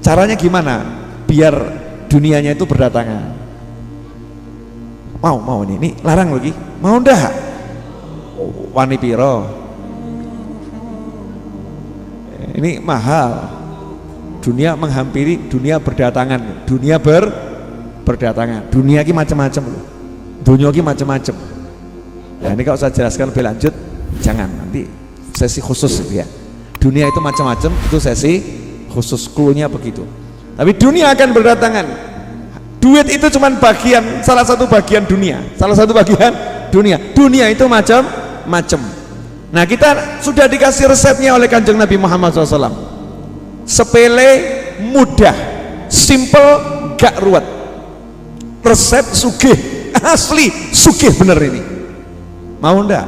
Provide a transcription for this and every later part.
Caranya gimana? Biar dunianya itu berdatangan. Mau ini larang lagi. Mau ndak? Wani piro? Ini mahal. Dunia menghampiri, dunia berdatangan, dunia berdatangan. Dunia ini macam-macam loh. Dunia ini macam-macam. Nah, ini kalau saya jelaskan lebih lanjut, jangan, nanti sesi khusus ya. Dunia itu macam-macam, itu sesi khusus, clue-nya begitu. Tapi dunia akan berdatangan. Duit itu cuma bagian, salah satu bagian dunia. Salah satu bagian dunia. Dunia itu macam-macam. Nah, kita sudah dikasih resepnya oleh Kanjeng Nabi Muhammad SAW. Sepele, mudah, simple, gak ruwet. Resep sugih, asli sugih bener ini. Mau ndak?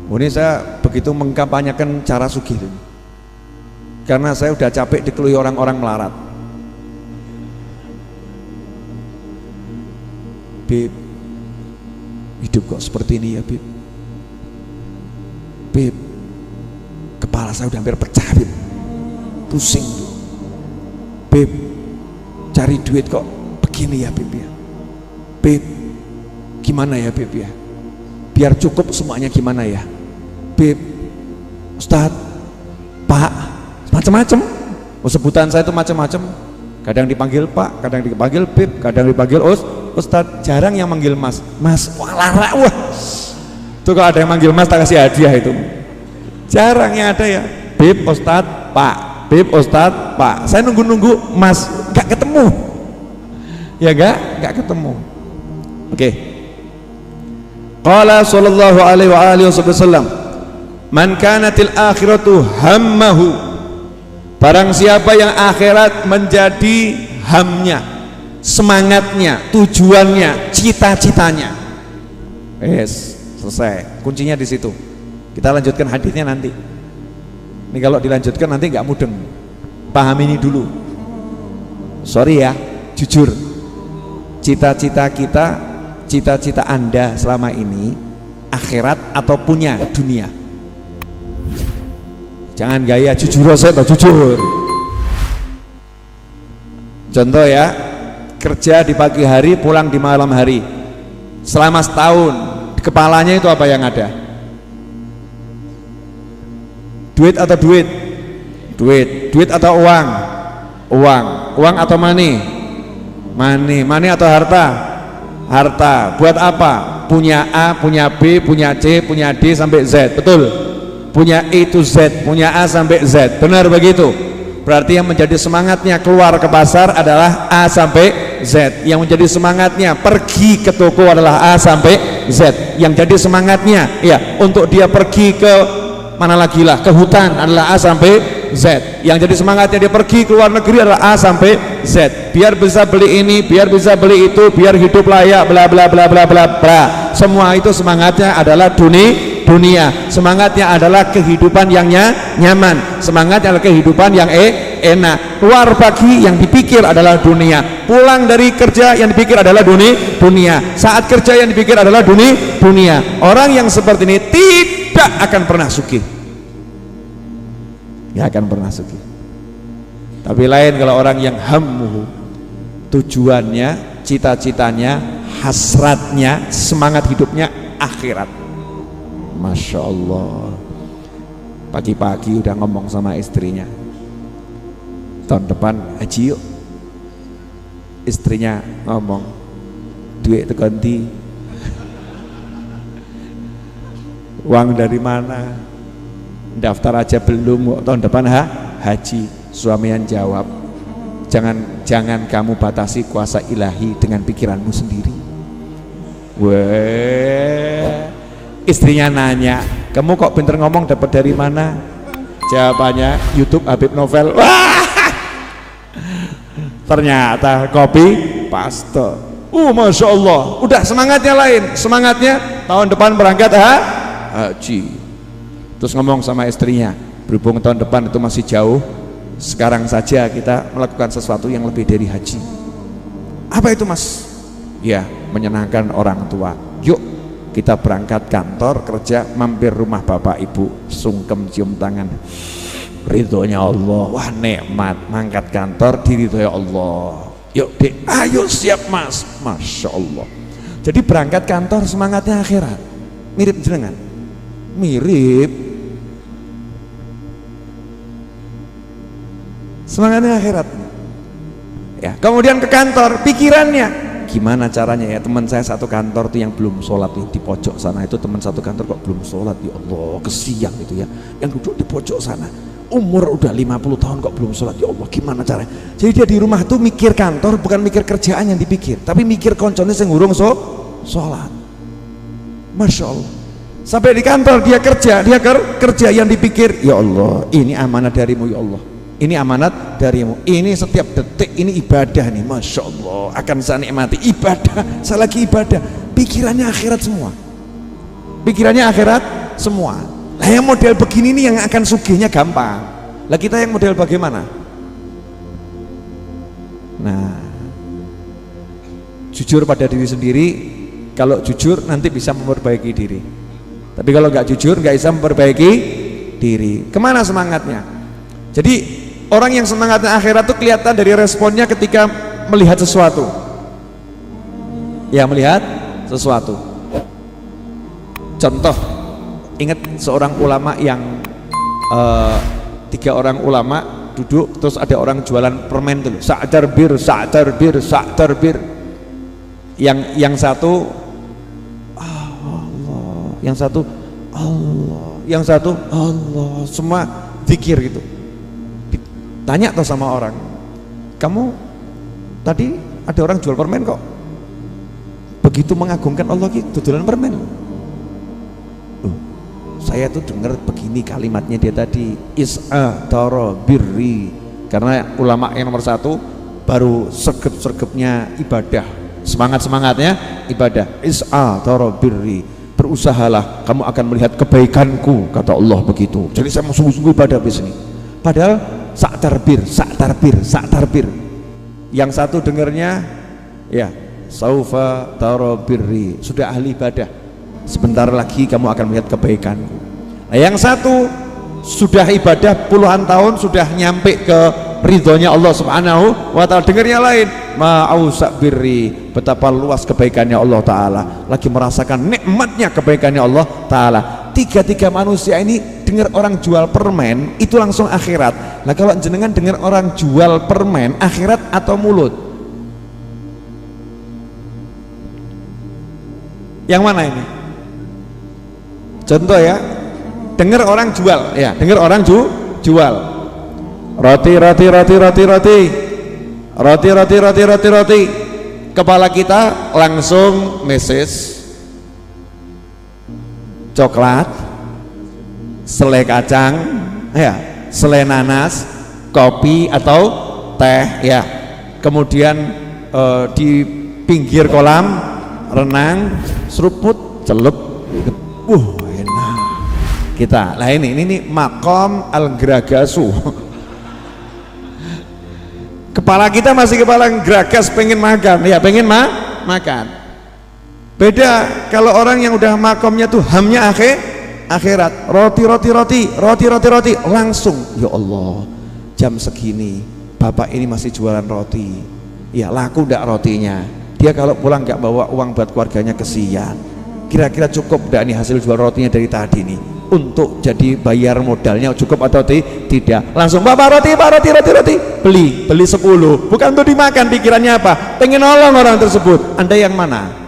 Ini saya begitu mengkampanyekan cara sugih ini, karena saya udah capek dikelui orang-orang melarat. Beb, hidup kok seperti ini ya Beb. Beb, kepala saya udah hampir pecah Beb, pusing Beb, cari duit kok begini ya Beb ya. Beb, gimana ya Beb ya, biar cukup semuanya gimana ya Beb, Ustadz, Pak, macam-macam. Sebutan saya itu macam-macam. Kadang dipanggil Pak, kadang dipanggil Beb, kadang dipanggil Ustadz. Jarang yang manggil Mas. Mas, wah lara, wah. Itu kalau ada yang manggil Mas tak kasih hadiah itu. Jarang yang ada ya. Beb, Ustadz, Pak. Beb, Ustadz, Pak. Saya nunggu-nunggu Mas, gak ketemu. Ya gak ketemu. Oke. Qala sallallahu alaihi wasallam, man kanatil akhiratu hammahu, barang siapa yang akhirat menjadi hamnya, semangatnya, tujuannya, cita-citanya. Selesai. Kuncinya di situ. Kita lanjutkan hadisnya nanti. Ini kalau dilanjutkan nanti nggak mudeng. Paham ini dulu. Sorry ya, jujur. Cita-cita kita, cita-cita Anda selama ini akhirat atau punya dunia? Jangan gaya jujur atau jujur. Contoh ya, kerja di pagi hari, pulang di malam hari, selama setahun, di kepalanya itu apa yang ada? Duit atau duit? Duit atau uang? Uang atau money? Money atau harta? Harta. Buat apa? Punya A, punya B, punya C, punya D sampai Z, betul? Punya E to Z, punya A sampai Z, benar begitu? Berarti yang menjadi semangatnya keluar ke pasar adalah A sampai Z. Yang menjadi semangatnya pergi ke toko adalah A sampai Z. Yang jadi semangatnya ya untuk dia pergi ke mana lagi lah, ke hutan adalah A sampai Z. Yang jadi semangatnya dia pergi ke luar negeri adalah A sampai Z. Biar bisa beli ini, biar bisa beli itu, biar hidup layak, bla bla bla bla bla bla. Semua itu semangatnya adalah dunia. Semangatnya adalah kehidupan yang nyaman. Semangatnya adalah kehidupan yang enak. Keluar pagi yang dipikir adalah dunia. Pulang dari kerja yang dipikir adalah dunia. Saat kerja yang dipikir adalah dunia. Orang yang seperti ini tidak akan pernah sugih. Tidak akan pernah sugih. Tapi lain kalau orang yang hammuhu, tujuannya, cita-citanya, hasratnya, semangat hidupnya akhirat. Masya Allah, pagi-pagi udah ngomong sama istrinya, tahun depan haji yuk. Istrinya ngomong, duit itu ganti, uang dari mana, daftar aja belum, tahun depan haji. Suami yang jawab, jangan kamu batasi kuasa ilahi dengan pikiranmu sendiri. Weh, istrinya nanya, kamu kok pinter ngomong, dapat dari mana? Jawabannya YouTube Habib Novel. Wah, ternyata copy paste. Masya Allah, udah semangatnya lain. Semangatnya tahun depan berangkat haji. Terus ngomong sama istrinya, berhubung tahun depan itu masih jauh, sekarang saja kita melakukan sesuatu yang lebih dari haji. Apa itu Mas? Ya, menyenangkan orang tua. Yuk kita berangkat kantor, kerja, mampir rumah bapak ibu, sungkem cium tangan. ridhonya Allah. Wah nikmat, mangkat kantor diridhoi Allah. Yuk dek, ayo siap mas, masya Allah. Jadi berangkat kantor semangatnya akhirat. Mirip jenengan? Mirip. Semangatnya akhirat. Ya, kemudian ke kantor, pikirannya gimana caranya ya, teman saya satu kantor tuh yang belum sholat di pojok sana, itu teman satu kantor kok belum sholat, ya Allah kesiang itu ya, yang duduk di pojok sana umur udah 50 tahun kok belum sholat, ya Allah gimana caranya. Jadi dia di rumah tuh mikir kantor, bukan mikir kerjaan yang dipikir, tapi mikir konconnya yang ngurung sholat. Masya Allah. Sampai di kantor dia kerja yang dipikir, ya Allah ini amanah darimu ya Allah, ini amanat darimu, ini setiap detik ini ibadah nih, Masya Allah akan saya nikmati ibadah, saya lagi ibadah, pikirannya akhirat semua, pikirannya akhirat semua. Lah yang model begini nih yang akan sugihnya gampang. Lah kita yang model bagaimana? Nah, jujur pada diri sendiri. Kalau jujur nanti bisa memperbaiki diri, tapi kalau nggak jujur nggak bisa memperbaiki diri. Kemana semangatnya? Jadi orang yang semangatnya akhirat itu kelihatan dari responnya ketika melihat sesuatu. Ya, melihat sesuatu. Contoh, ingat seorang ulama yang 3 orang ulama duduk, terus ada orang jualan permen tuh, sa'tar bir. Yang satu Allah, yang satu Allah, semua zikir gitu. Tanya tuh sama orang, kamu tadi ada orang jual permen kok begitu mengagungkan Allah gitu, jualan permen. Saya tuh dengar begini kalimatnya dia tadi, is'atara birri, karena ulama yang nomor 1 baru sergep-sergepnya ibadah, semangat-semangatnya ibadah. Is'atara birri, berusahalah kamu akan melihat kebaikanku, kata Allah begitu. Jadi saya mau sungguh-sungguh ibadah di sini. Padahal sa'tar bir. Yang satu dengarnya ya saufa tara birri, sudah ahli ibadah, sebentar lagi kamu akan melihat kebaikanku. Nah, yang satu sudah ibadah puluhan tahun, sudah nyampe ke ridhonya Allah Subhanahu wa ta'ala, dengarnya lain, ma'ausa birri, betapa luas kebaikannya Allah Ta'ala, lagi merasakan nikmatnya kebaikannya Allah Ta'ala. Tiga manusia ini dengar orang jual permen itu langsung akhirat. Nah kalau jenengan dengar orang jual permen, akhirat atau mulut? Yang mana ini? Contoh ya, dengar orang jual, ya dengar orang jual roti, kepala kita langsung meses coklat, selai kacang, ya, selai nanas, kopi atau teh, ya. Kemudian di pinggir kolam renang, seruput, celup, enak. Kita, lah ini makom al-gragasu. Kepala kita masih kepala geragas, pengen makan, ya pengen makan. Beda kalau orang yang udah makomnya tuh hamnya akhirat, roti, langsung, ya Allah jam segini bapak ini masih jualan roti, ya laku ndak rotinya, dia kalau pulang nggak bawa uang buat keluarganya kesian, kira-kira cukup ndak nih hasil jual rotinya dari tadi nih untuk jadi bayar modalnya, cukup atau tidak? Langsung bapak roti, beli 10, bukan untuk dimakan, pikirannya apa? Pengen nolong orang tersebut. Anda yang mana?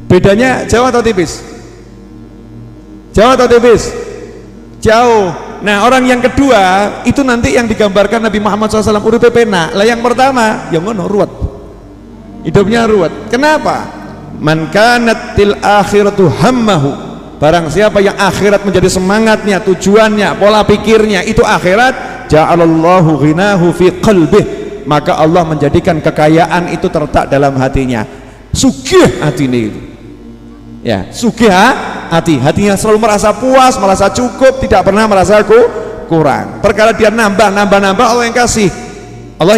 Bedanya jauh atau tipis? Jauh atau tipis? Jauh. Nah orang yang kedua itu nanti yang digambarkan Nabi Muhammad SAW uripe pena. Lah yang pertama yang ngono ruwet, hidupnya ruwet. Kenapa? Man kanat til akhiratu hammahu, barang siapa yang akhirat menjadi semangatnya, tujuannya, pola pikirnya itu akhirat, ja'alallahu ghinahu fi qalbih, maka Allah menjadikan kekayaan itu terletak dalam hatinya. Sugih hati ini, ya sugih hatinya selalu merasa puas, merasa cukup, tidak pernah merasa kurang. Perkara dia nambah Allah yang kasih, Allah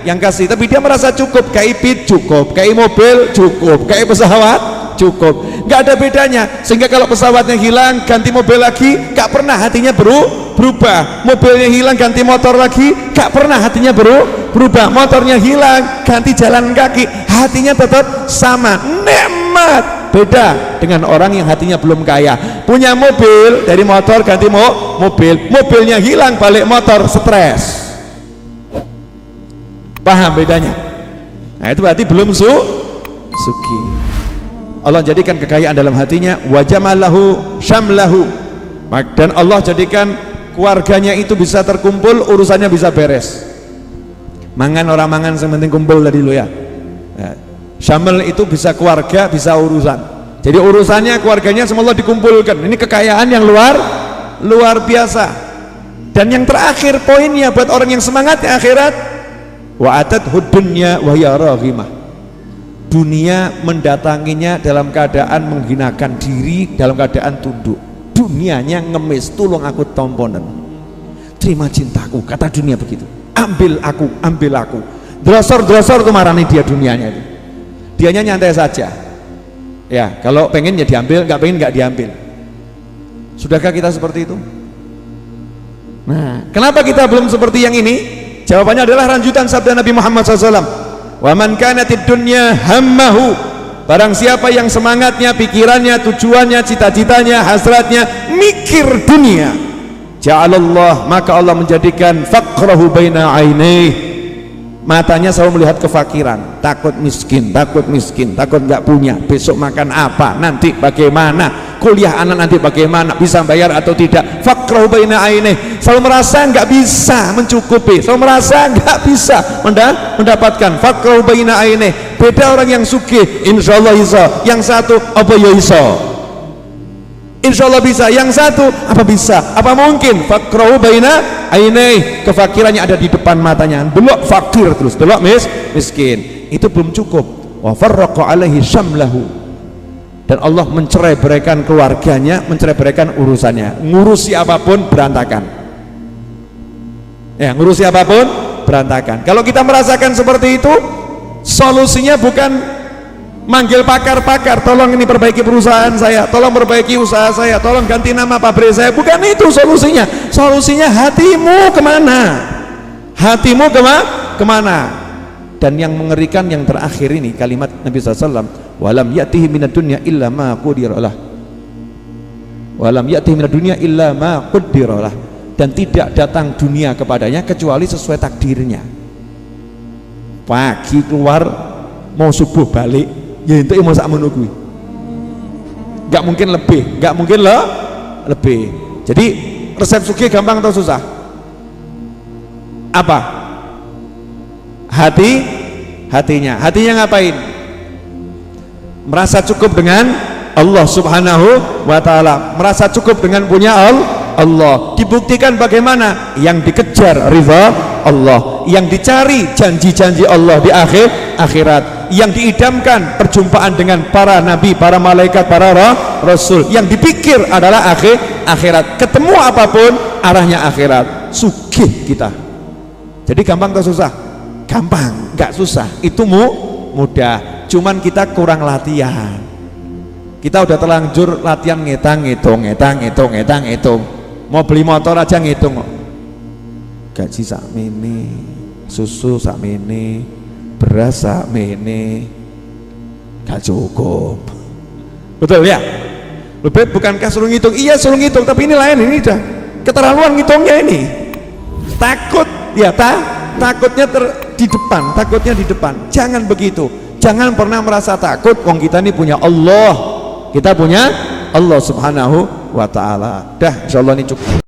yang kasih, tapi dia merasa cukup. Kayak ipit cukup, kayak mobil cukup, kayak pesawat cukup, nggak ada bedanya. Sehingga kalau pesawatnya hilang ganti mobil lagi, nggak pernah hatinya berubah. Mobilnya hilang ganti motor lagi, nggak pernah hatinya berubah. Motornya hilang ganti jalan kaki, hatinya tetap sama. Nikmat. Beda dengan orang yang hatinya belum kaya, punya mobil dari motor ganti mobil, mobilnya hilang balik motor, stres. Paham bedanya? Nah itu berarti belum suki. Allah jadikan kekayaan dalam hatinya, wajamalahu syamlahu, dan Allah jadikan keluarganya itu bisa terkumpul, urusannya bisa beres. Mangan orang mangan yang penting kumpul tadi lo ya. Syamil itu bisa keluarga, bisa urusan. Jadi urusannya keluarganya semua Allah dikumpulkan. Ini kekayaan yang luar biasa. Dan yang terakhir poinnya buat orang yang semangat di akhirat, wa atathu dunya wa hiya raghimah. Dunia mendatanginya dalam keadaan menghinakan diri, dalam keadaan tunduk. Dunianya ngemis, tolong aku tomponen. Terima cintaku, kata dunia begitu. Ambil aku. Drosor itu marani dia dunianya itu. Dianya nyantai saja ya, kalau pengen ya diambil, nggak pengen nggak diambil. Sudahkah kita seperti itu? Nah, kenapa kita belum seperti yang ini? Jawabannya adalah lanjutan sabda Nabi Muhammad SAW, wa man kanatid dunya hammahu, barang siapa yang semangatnya, pikirannya, tujuannya, cita-citanya, hasratnya mikir dunia, ja'alallah, maka Allah menjadikan faqrahu baina ainaihi, matanya selalu melihat kefakiran, takut miskin, takut nggak punya, besok makan apa, nanti bagaimana, kuliah anak nanti bagaimana, bisa bayar atau tidak. Faqrahu baina ainaihi, selalu merasa nggak bisa mencukupi, selalu merasa nggak bisa mendapatkan. Faqrahu baina ainaihi. Beda orang yang sugih, insyaallah iso, yang satu apa ya iso, insyaallah bisa, yang satu apa bisa, apa mungkin. Faqrahu baina ainaihi, kefakirannya ada di depan matanya, delok fakir terus, delok miskin, itu belum cukup. Wa farraqa alaihi syamlahu, dan Allah mencerai-beraikan keluarganya, mencerai-beraikan urusannya, ngurusi apapun berantakan ya, ngurusi apapun berantakan. Kalau kita merasakan seperti itu, solusinya bukan manggil pakar-pakar, tolong ini perbaiki perusahaan saya, tolong perbaiki usaha saya, tolong ganti nama pabrik saya, bukan itu solusinya. Solusinya hatimu kemana, hatimu kemana. Dan yang mengerikan yang terakhir ini kalimat Nabi SAW, walam ya'tihi minad dunya illa ma qudiralah, walam ya'tihi minad dunya illa ma qudiralah, dan tidak datang dunia kepadanya kecuali sesuai takdirnya. Pagi keluar, mau subuh balik, ya itu mau sak menunggu, nggak mungkin lebih. Jadi resep sugih gampang atau susah? Apa? Hatinya ngapain? Merasa cukup dengan Allah Subhanahu wa ta'ala, merasa cukup dengan punya Allah. Dibuktikan bagaimana? Yang dikejar ridha Allah, yang dicari janji-janji Allah di akhirat, yang diidamkan perjumpaan dengan para nabi, para malaikat, para rasul, yang dipikir adalah akhirat. Ketemu apapun arahnya akhirat. Sugih kita. Jadi gampang atau susah? Gampang, nggak susah. Itu mudah. Cuman kita kurang latihan. Kita udah terlanjur latihan ngitung. Mau beli motor aja ngitung. Gaji sakmene, susu sakmene, beras sakmene, gak cukup. Betul ya? Lebih bukankah suruh ngitung? Iya suruh ngitung, tapi ini lain, ini udah keterlaluan ngitungnya ini. Takut ya, takutnya takutnya di depan. Jangan begitu. Jangan pernah merasa takut. Wong kita ini punya Allah. Kita punya Allah Subhanahu wa ta'ala. Dah, insyaallah ini cukup.